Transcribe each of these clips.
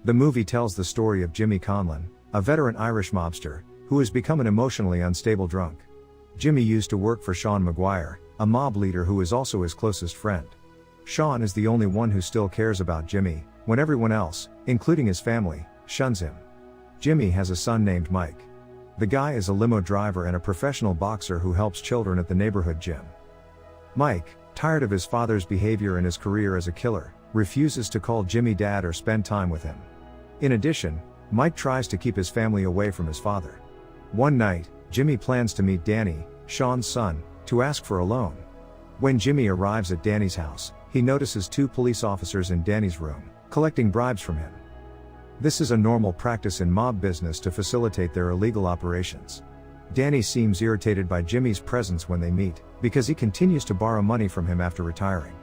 The movie tells the story of Jimmy Conlon, a veteran Irish mobster, who has become an emotionally unstable drunk. Jimmy used to work for Sean Maguire, a mob leader who is also his closest friend. Sean is the only one who still cares about Jimmy, when everyone else, including his family, shuns him. Jimmy has a son named Mike. The guy is a limo driver and a professional boxer who helps children at the neighborhood gym. Mike, tired of his father's behavior and his career as a killer, refuses to call Jimmy dad or spend time with him. In addition, Mike tries to keep his family away from his father. One night, Jimmy plans to meet Danny, Sean's son, to ask for a loan. When Jimmy arrives at Danny's house, he notices 2 police officers in Danny's room, collecting bribes from him. This is a normal practice in mob business to facilitate their illegal operations. Danny seems irritated by Jimmy's presence when they meet, because he continues to borrow money from him after retiring.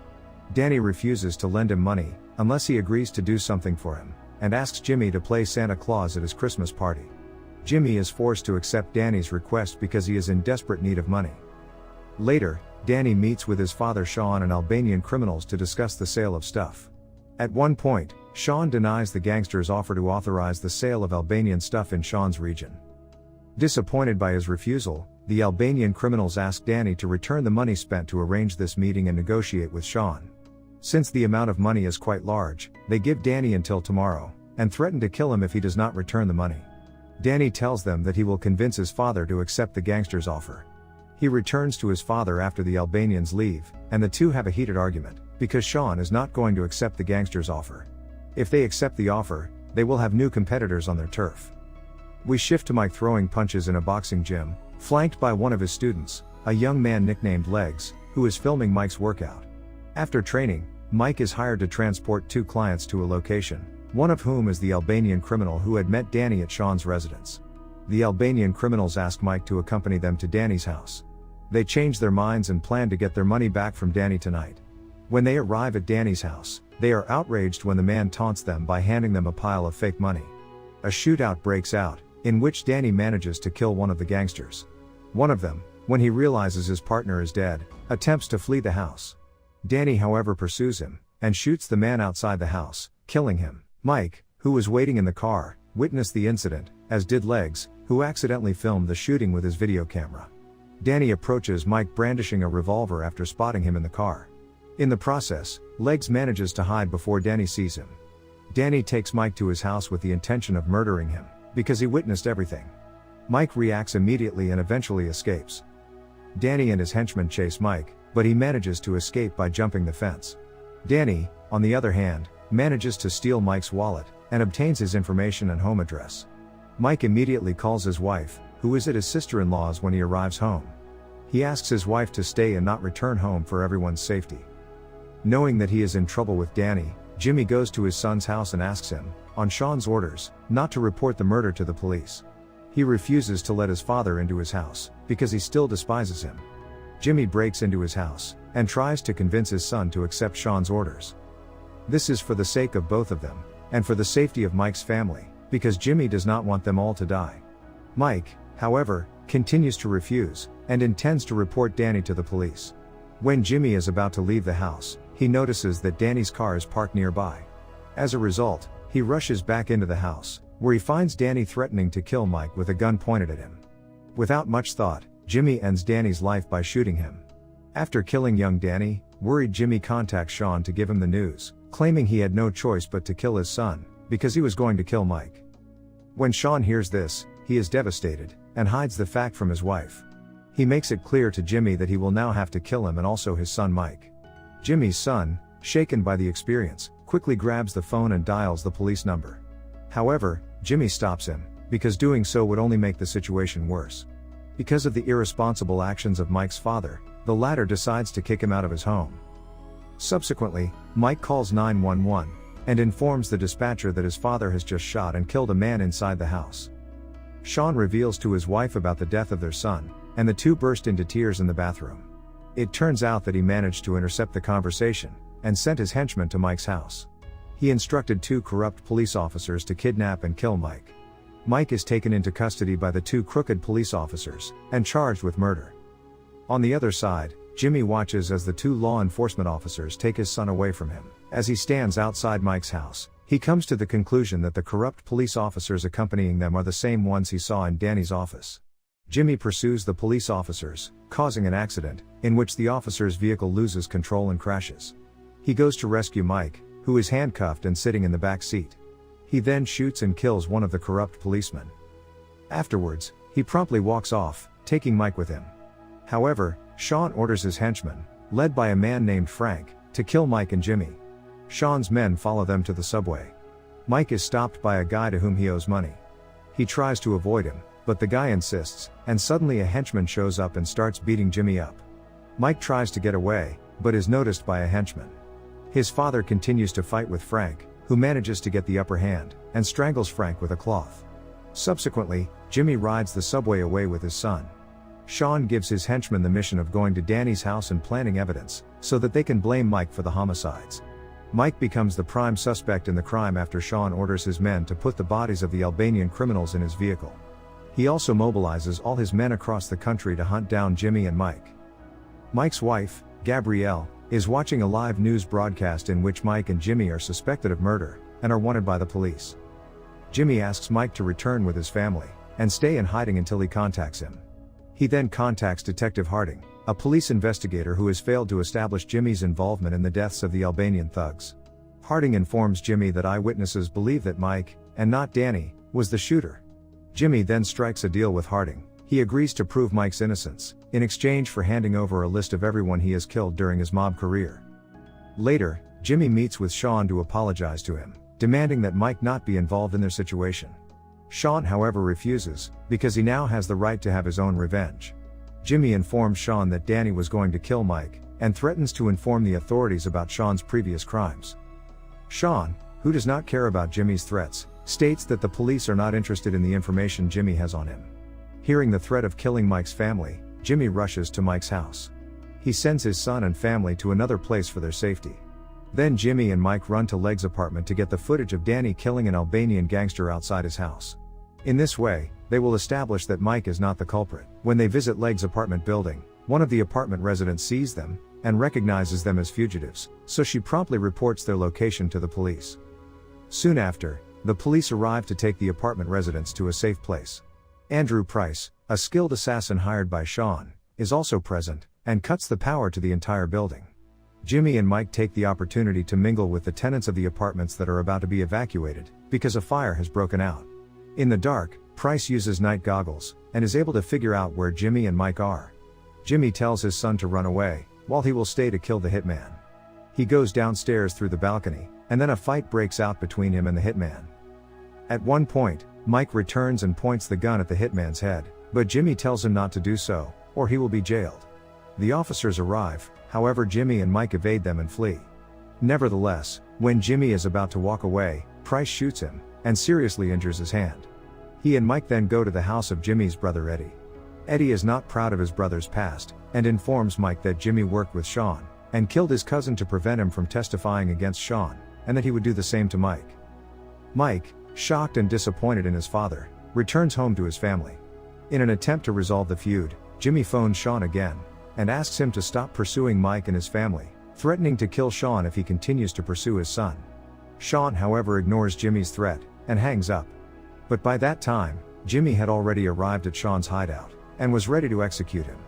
Danny refuses to lend him money, unless he agrees to do something for him, and asks Jimmy to play Santa Claus at his Christmas party. Jimmy is forced to accept Danny's request because he is in desperate need of money. Later, Danny meets with his father Sean and Albanian criminals to discuss the sale of stuff. At one point, Sean denies the gangsters' offer to authorize the sale of Albanian stuff in Sean's region. Disappointed by his refusal, the Albanian criminals ask Danny to return the money spent to arrange this meeting and negotiate with Sean. Since the amount of money is quite large, they give Danny until tomorrow, and threaten to kill him if he does not return the money. Danny tells them that he will convince his father to accept the gangsters' offer. He returns to his father after the Albanians leave, and the two have a heated argument, because Sean is not going to accept the gangsters' offer. If they accept the offer, they will have new competitors on their turf. We shift to Mike throwing punches in a boxing gym, flanked by one of his students, a young man nicknamed Legs, who is filming Mike's workout. After training, Mike is hired to transport 2 clients to a location, one of whom is the Albanian criminal who had met Danny at Sean's residence. The Albanian criminals ask Mike to accompany them to Danny's house. They change their minds and plan to get their money back from Danny tonight. When they arrive at Danny's house, they are outraged when the man taunts them by handing them a pile of fake money. A shootout breaks out, in which Danny manages to kill one of the gangsters. One of them, when he realizes his partner is dead, attempts to flee the house. Danny, however, pursues him, and shoots the man outside the house, killing him. Mike, who was waiting in the car, witnessed the incident, as did Legs, who accidentally filmed the shooting with his video camera. Danny approaches Mike brandishing a revolver after spotting him in the car. In the process, Legs manages to hide before Danny sees him. Danny takes Mike to his house with the intention of murdering him, because he witnessed everything. Mike reacts immediately and eventually escapes. Danny and his henchmen chase Mike, but he manages to escape by jumping the fence. Danny, on the other hand, manages to steal Mike's wallet, and obtains his information and home address. Mike immediately calls his wife, who is at his sister-in-law's when he arrives home. He asks his wife to stay and not return home for everyone's safety. Knowing that he is in trouble with Danny, Jimmy goes to his son's house and asks him, on Sean's orders, not to report the murder to the police. He refuses to let his father into his house, because he still despises him. Jimmy breaks into his house, and tries to convince his son to accept Sean's orders. This is for the sake of both of them, and for the safety of Mike's family, because Jimmy does not want them all to die. Mike, however, continues to refuse, and intends to report Danny to the police. When Jimmy is about to leave the house, he notices that Danny's car is parked nearby. As a result, he rushes back into the house, where he finds Danny threatening to kill Mike with a gun pointed at him. Without much thought, Jimmy ends Danny's life by shooting him. After killing young Danny, worried Jimmy contacts Sean to give him the news, claiming he had no choice but to kill his son, because he was going to kill Mike. When Sean hears this, he is devastated, and hides the fact from his wife. He makes it clear to Jimmy that he will now have to kill him and also his son Mike. Jimmy's son, shaken by the experience, quickly grabs the phone and dials the police number. However, Jimmy stops him, because doing so would only make the situation worse. Because of the irresponsible actions of Mike's father, the latter decides to kick him out of his home. Subsequently, Mike calls 911, and informs the dispatcher that his father has just shot and killed a man inside the house. Sean reveals to his wife about the death of their son, and the two burst into tears in the bathroom. It turns out that he managed to intercept the conversation, and sent his henchmen to Mike's house. He instructed 2 corrupt police officers to kidnap and kill Mike. Mike is taken into custody by the 2 crooked police officers, and charged with murder. On the other side, Jimmy watches as the 2 law enforcement officers take his son away from him. As he stands outside Mike's house, He comes to the conclusion that the corrupt police officers accompanying them are the same ones he saw in Danny's office. Jimmy pursues the police officers, causing an accident, in which the officer's vehicle loses control and crashes. He goes to rescue Mike, who is handcuffed and sitting in the back seat. He then shoots and kills one of the corrupt policemen. Afterwards, he promptly walks off, taking Mike with him. However, Sean orders his henchmen, led by a man named Frank, to kill Mike and Jimmy. Sean's men follow them to the subway. Mike is stopped by a guy to whom he owes money. He tries to avoid him, but the guy insists, and suddenly a henchman shows up and starts beating Jimmy up. Mike tries to get away, but is noticed by a henchman. His father continues to fight with Frank, who manages to get the upper hand, and strangles Frank with a cloth. Subsequently, Jimmy rides the subway away with his son. Sean gives his henchmen the mission of going to Danny's house and planting evidence, so that they can blame Mike for the homicides. Mike becomes the prime suspect in the crime after Sean orders his men to put the bodies of the Albanian criminals in his vehicle. He also mobilizes all his men across the country to hunt down Jimmy and Mike. Mike's wife, Gabrielle, is watching a live news broadcast in which Mike and Jimmy are suspected of murder, and are wanted by the police. Jimmy asks Mike to return with his family, and stay in hiding until he contacts him. He then contacts Detective Harding, a police investigator who has failed to establish Jimmy's involvement in the deaths of the Albanian thugs. Harding informs Jimmy that eyewitnesses believe that Mike, and not Danny, was the shooter. Jimmy then strikes a deal with Harding. He agrees to prove Mike's innocence, in exchange for handing over a list of everyone he has killed during his mob career. Later, Jimmy meets with Sean to apologize to him, demanding that Mike not be involved in their situation. Sean however refuses, because he now has the right to have his own revenge. Jimmy informs Sean that Danny was going to kill Mike, and threatens to inform the authorities about Sean's previous crimes. Sean, who does not care about Jimmy's threats, states that the police are not interested in the information Jimmy has on him. Hearing the threat of killing Mike's family, Jimmy rushes to Mike's house. He sends his son and family to another place for their safety. Then Jimmy and Mike run to Leg's apartment to get the footage of Danny killing an Albanian gangster outside his house. In this way, they will establish that Mike is not the culprit. When they visit Leg's apartment building, one of the apartment residents sees them, and recognizes them as fugitives, so she promptly reports their location to the police. Soon after, the police arrive to take the apartment residents to a safe place. Andrew Price, a skilled assassin hired by Sean, is also present, and cuts the power to the entire building. Jimmy and Mike take the opportunity to mingle with the tenants of the apartments that are about to be evacuated, because a fire has broken out. In the dark, Price uses night goggles, and is able to figure out where Jimmy and Mike are. Jimmy tells his son to run away, while he will stay to kill the hitman. He goes downstairs through the balcony, and then a fight breaks out between him and the hitman. At one point, Mike returns and points the gun at the hitman's head, but Jimmy tells him not to do so, or he will be jailed. The officers arrive, however Jimmy and Mike evade them and flee. Nevertheless, when Jimmy is about to walk away, Price shoots him, and seriously injures his hand. He and Mike then go to the house of Jimmy's brother Eddie. Eddie is not proud of his brother's past, and informs Mike that Jimmy worked with Sean, and killed his cousin to prevent him from testifying against Sean, and that he would do the same to Mike. Mike, shocked and disappointed in his father, returns home to his family. In an attempt to resolve the feud, Jimmy phones Sean again, and asks him to stop pursuing Mike and his family, threatening to kill Sean if he continues to pursue his son. Sean however ignores Jimmy's threat, and hangs up. But by that time, Jimmy had already arrived at Sean's hideout, and was ready to execute him.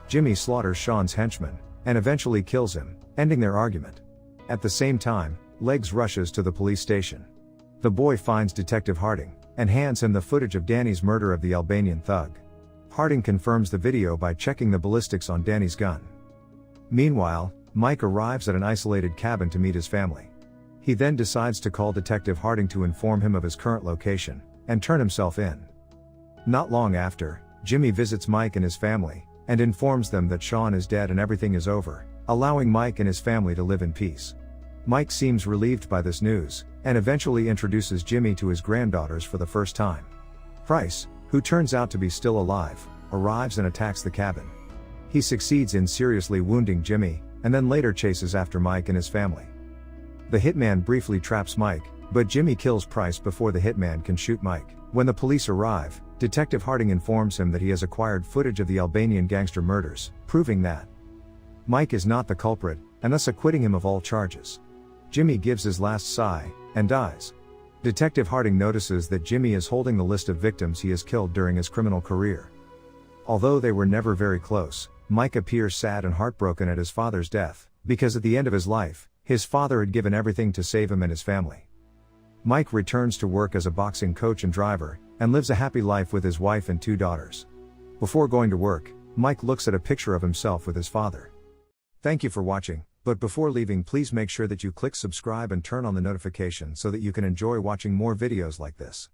Jimmy slaughters Sean's henchman, and eventually kills him, ending their argument. At the same time, Legs rushes to the police station. The boy finds Detective Harding, and hands him the footage of Danny's murder of the Albanian thug. Harding confirms the video by checking the ballistics on Danny's gun. Meanwhile, Mike arrives at an isolated cabin to meet his family. He then decides to call Detective Harding to inform him of his current location, and turn himself in. Not long after, Jimmy visits Mike and his family, and informs them that Sean is dead and everything is over, allowing Mike and his family to live in peace. Mike seems relieved by this news, and eventually introduces Jimmy to his granddaughters for the first time. Price, who turns out to be still alive, arrives and attacks the cabin. He succeeds in seriously wounding Jimmy, and then later chases after Mike and his family. The hitman briefly traps Mike, but Jimmy kills Price before the hitman can shoot Mike. When the police arrive, Detective Harding informs him that he has acquired footage of the Albanian gangster murders, proving that Mike is not the culprit, and thus acquitting him of all charges. Jimmy gives his last sigh, and dies. Detective Harding notices that Jimmy is holding the list of victims he has killed during his criminal career. Although they were never very close, Mike appears sad and heartbroken at his father's death, because at the end of his life, his father had given everything to save him and his family. Mike returns to work as a boxing coach and driver, and lives a happy life with his wife and 2 daughters. Before going to work, Mike looks at a picture of himself with his father. Thank you for watching, but before leaving, please make sure that you click subscribe and turn on the notification so that you can enjoy watching more videos like this.